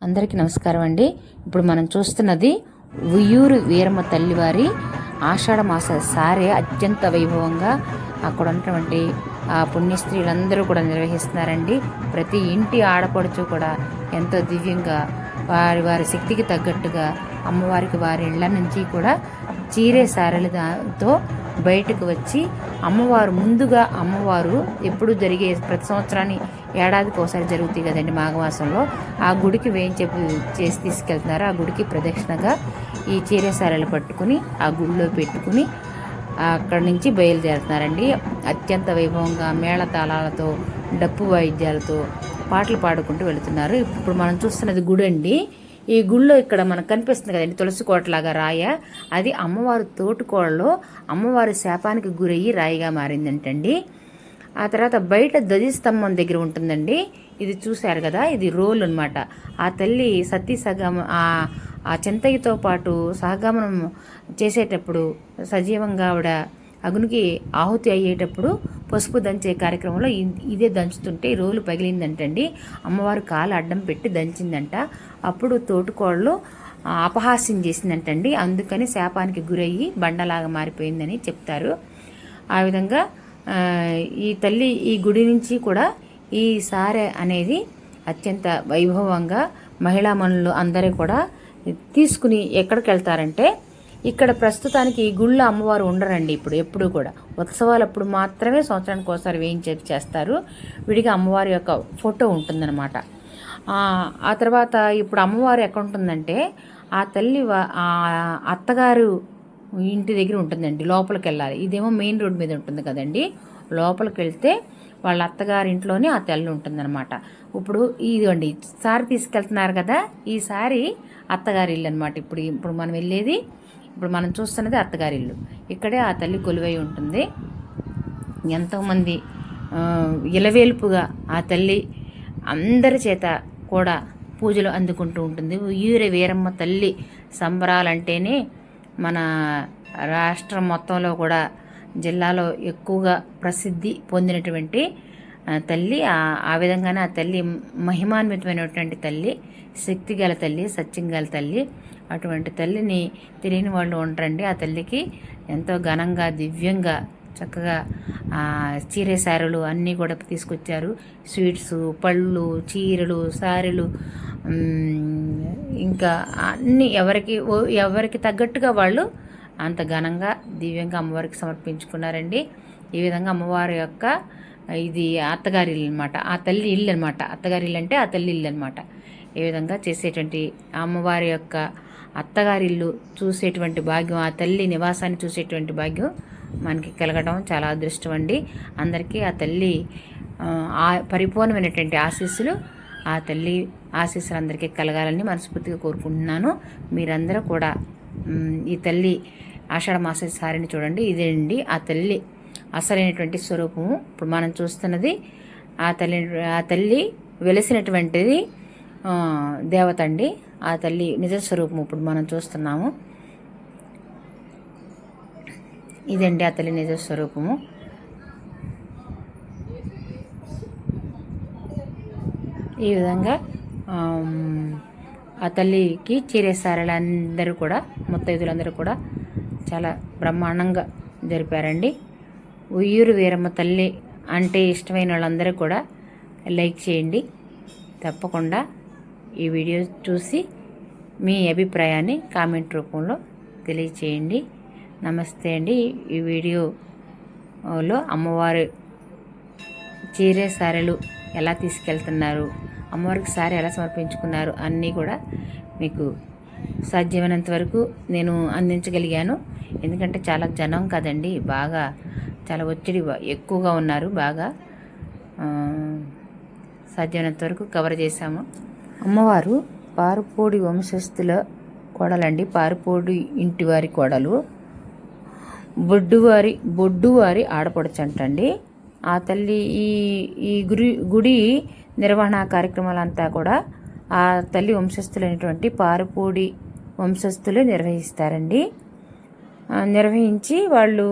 అందరికీ నమస్కారం అండి. ఇప్పుడు మనం చూస్తున్నది ఉయ్యూరు వీరమ్మ తల్లివారి ఆషాఢ మాస సారే అత్యంత వైభవంగా అక్కడ ఉన్నటువంటి ఆ పుణ్యస్త్రీలందరూ కూడా నిర్వహిస్తున్నారండి. ప్రతి ఇంటి ఆడపడుచు కూడా ఎంతో దివ్యంగా వారి వారి శక్తికి తగ్గట్టుగా అమ్మవారికి వారి ఇళ్ల నుంచి కూడా చీరే సారెలతో బయటకు వచ్చి అమ్మవారు ఎప్పుడు జరిగే ప్రతి సంవత్సరాన్ని ఏడాదికి ఒకసారి జరుగుతాయి కదండి మాఘమాసంలో. ఆ గుడికి చేసి తీసుకెళ్తున్నారు. ఆ గుడికి ప్రదక్షిణగా ఈ చీరే సారెలు పట్టుకుని ఆ గుడిలో పెట్టుకుని అక్కడి నుంచి బయలుదేరుతున్నారండి. అత్యంత వైభవంగా మేళతాళాలతో డప్పు వాయిద్యాలతో పాటలు పాడుకుంటూ వెళుతున్నారు. ఇప్పుడు మనం చూస్తున్నది గుడి అండి. ఈ గుళ్ళో ఇక్కడ మనకు కనిపిస్తుంది కదండి తులసి కోటలాగా రాయ, అది అమ్మవారి తోటికోడలో అమ్మవారి శాపానికి గురయ్యి రాయిగా మారిందంటండి. ఆ తర్వాత బయట ధ్వజస్తంభం దగ్గర ఉంటుందండి. ఇది చూశారు కదా, ఇది రోల్ అనమాట. ఆ తల్లి సతీ సగమ ఆ చింతయ్యతో పాటు సహగమనం చేసేటప్పుడు సజీవంగా ఆవిడ అగ్నికి ఆహుతి అయ్యేటప్పుడు పసుపు దంచే కార్యక్రమంలో ఇదే దంచుతుంటే రోలు పగిలిందంటండి. అమ్మవారు కాలు అడ్డం పెట్టి దంచిందంట. అప్పుడు తోటికోడలు అపహాస్యం చేసిందంటండి. అందుకని శాపానికి గురయ్యి బండలాగా మారిపోయిందని చెప్తారు. ఆ విధంగా ఈ తల్లి ఈ గుడి నుంచి కూడా ఈ సారె అనేది అత్యంత వైభవంగా మహిళా మనులు అందరూ కూడా తీసుకుని ఎక్కడికి వెళ్తారంటే, ఇక్కడ ప్రస్తుతానికి ఈ గుళ్ళో అమ్మవారు ఉండరండి. ఎప్పుడు కూడా ఉత్సవాలప్పుడు మాత్రమే సంవత్సరానికి ఒకసారి చేస్తారు. విడిగా అమ్మవారి యొక్క ఫోటో ఉంటుందన్నమాట. ఆ తర్వాత ఇప్పుడు అమ్మవారు ఎక్కడ ఉంటుందంటే, ఆ తల్లి అత్తగారు ఇంటి దగ్గర ఉంటుందండి. లోపలికి వెళ్ళాలి. ఇదేమో మెయిన్ రోడ్ మీద ఉంటుంది కదండి. లోపలికి వెళ్తే వాళ్ళ అత్తగారి ఇంట్లోనే ఆ తల్లి ఉంటుందన్నమాట. ఇప్పుడు ఇదిగోండి సారి తీసుకెళ్తున్నారు కదా, ఈ సారి అత్తగారి ఇల్లు అనమాట. ఇప్పుడు మనం వెళ్ళేది, ఇప్పుడు మనం చూస్తున్నది అత్తగారి ఇల్లు. ఇక్కడే ఆ తల్లి కొలువై ఉంటుంది. ఎంతోమంది ఇలవేల్పుగా ఆ తల్లి అందరి చేత కూడా పూజలు అందుకుంటూ ఉంటుంది. ఉయ్యూరు వీరమ్మ తల్లి సంబరాలంటేనే మన రాష్ట్రం మొత్తంలో కూడా జిల్లాలో ఎక్కువగా ప్రసిద్ధి పొందినటువంటి తల్లి. ఆ విధంగానే ఆ తల్లి మహిమాన్వితమైనటువంటి తల్లి, శక్తి గల తల్లి, సత్యం గల తల్లి. అటువంటి తల్లిని తెలియని వాళ్ళు ఉంటారండి. ఆ తల్లికి ఎంతో ఘనంగా దివ్యంగా చక్కగా చీరే సారెలు అన్నీ కూడా తీసుకొచ్చారు. స్వీట్స్, పళ్ళు, చీరలు, సారెలు, ఇంకా అన్నీ ఎవరికి తగ్గట్టుగా వాళ్ళు అంత ఘనంగా దివ్యంగా అమ్మవారికి సమర్పించుకున్నారండి. ఈ విధంగా అమ్మవారి యొక్క ఇది అత్తగారి ఇల్లు అనమాట. ఆ తల్లి ఇల్లు అనమాట. అత్తగారి ఇల్లు అంటే ఆ తల్లి ఇల్లు అనమాట. ఈ విధంగా చేసేటువంటి అమ్మవారి యొక్క అత్తగారి ఇల్లు చూసేటువంటి భాగ్యం, ఆ తల్లి నివాసాన్ని చూసేటువంటి భాగ్యం మనకి కలగడం చాలా అదృష్టం అండి. అందరికీ ఆ తల్లి పరిపూర్ణమైనటువంటి ఆశీస్సులు, ఆ తల్లి ఆశీస్సులు అందరికీ కలగాలని మనస్ఫూర్తిగా కోరుకుంటున్నాను. మీరందరూ కూడా ఈ తల్లి ఆషాఢ మాస సారిని చూడండి. ఇదేండి ఆ తల్లి అసలైనటువంటి స్వరూపము. ఇప్పుడు మనం చూస్తున్నది ఆ తల్లి వెలిసినటువంటిది దేవత అండి. ఆ తల్లి నిజ స్వరూపము ఇప్పుడు మనం చూస్తున్నాము. ఇదండి ఆ తల్లి నిజ స్వరూపము. ఈ విధంగా ఆ తల్లికి చీరేసారులందరూ కూడా ముత్తైదులందరూ కూడా చాలా బ్రహ్మాండంగా జరిపారండి. ఉయ్యూరు వీరమ్మ తల్లి అంటే ఇష్టమైన వాళ్ళందరూ కూడా లైక్ చేయండి. తప్పకుండా ఈ వీడియో చూసి మీ అభిప్రాయాన్ని కామెంట్ రూపంలో తెలియచేయండి. నమస్తే అండి. ఈ వీడియోలో అమ్మవారు చీరే సారెలు ఎలా తీసుకెళ్తున్నారు, అమ్మవారికి సారి ఎలా సమర్పించుకున్నారు అన్నీ కూడా మీకు సాధ్యమైనంత వరకు నేను అందించగలిగాను. ఎందుకంటే చాలా జనం కదండి, బాగా చాలా ఒత్తిడి ఎక్కువగా ఉన్నారు. బాగా సాధ్యమైనంత వరకు కవర్ చేశాము. అమ్మవారు పారుపోడి వంశస్థుల కోడలండి. పారుపోడి ఇంటివారి కోడలు, బొడ్డువారి ఆడపడుచంటండి. ఆ తల్లి ఈ గుడి నిర్వహణ కార్యక్రమాలంతా కూడా ఆ తల్లి వంశస్థులైనటువంటి పారుపోడి వంశస్థులు నిర్వహిస్తారండి. నిర్వహించి వాళ్ళు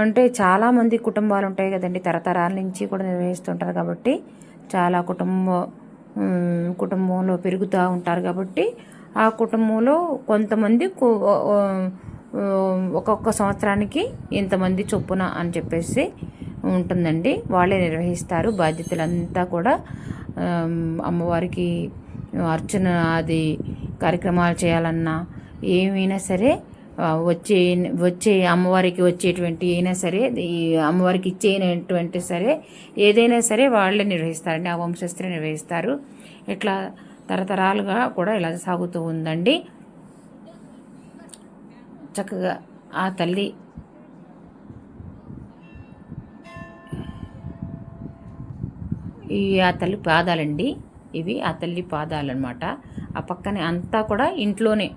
అంటే చాలామంది కుటుంబాలు ఉంటాయి కదండి, తరతరాల నుంచి కూడా నిర్వహిస్తుంటారు కాబట్టి చాలా కుటుంబం కుటుంబంలో పెరుగుతూ ఉంటారు కాబట్టి ఆ కుటుంబంలో కొంతమంది ఒక్కొక్క సంవత్సరానికి ఇంతమంది చొప్పున అని చెప్పేసి ఉంటుందండి. వాళ్ళే నిర్వహిస్తారు బాధ్యతలంతా కూడా. అమ్మవారికి అర్చన అది కార్యక్రమాలు చేయాలన్నా ఏమైనా సరే వచ్చే వచ్చే అమ్మవారికి వచ్చేటువంటి అయినా సరే ఈ అమ్మవారికి ఇచ్చేటువంటి సరే ఏదైనా సరే వాళ్ళే నిర్వహిస్తారండి. ఆ వంశస్థులే నిర్వహిస్తారు. ఇట్లా తరతరాలుగా కూడా ఇలా సాగుతూ ఉందండి. చక్కగా ఆ తల్లి ఆ తల్లి పాదాలండి. ఇవి ఆ తల్లి పాదాలు అనమాట. ఆ పక్కనే అంతా కూడా ఇంట్లోనే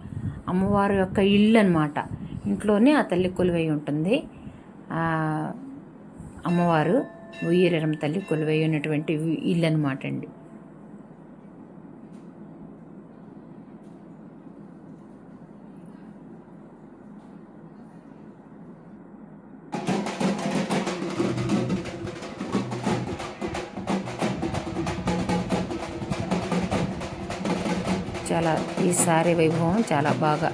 అమ్మవారి యొక్క ఇల్లు అనమాట. ఇంట్లోనే ఆ తల్లి కొలువై ఉంటుంది. అమ్మవారు ఉయ్యూరమ్మ తల్లి కొలువై ఉన్నటువంటి ఇల్లు అనమాట అండి. చాలా ఈసారి వైభవం చాలా బాగా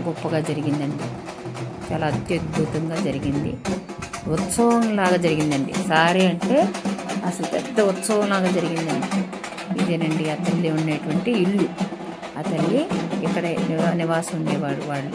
గొప్పగా జరిగిందండి. చాలా అత్యద్భుతంగా జరిగింది. ఉత్సవంలాగా జరిగిందండి. సారీ అంటే అసలు పెద్ద ఉత్సవంలాగా జరిగిందండి. ఇదేనండి ఆ తల్లి ఉండేటువంటి ఇల్లు. ఆ తల్లి ఇక్కడే నివాసం ఉండేవాడు వాళ్ళు.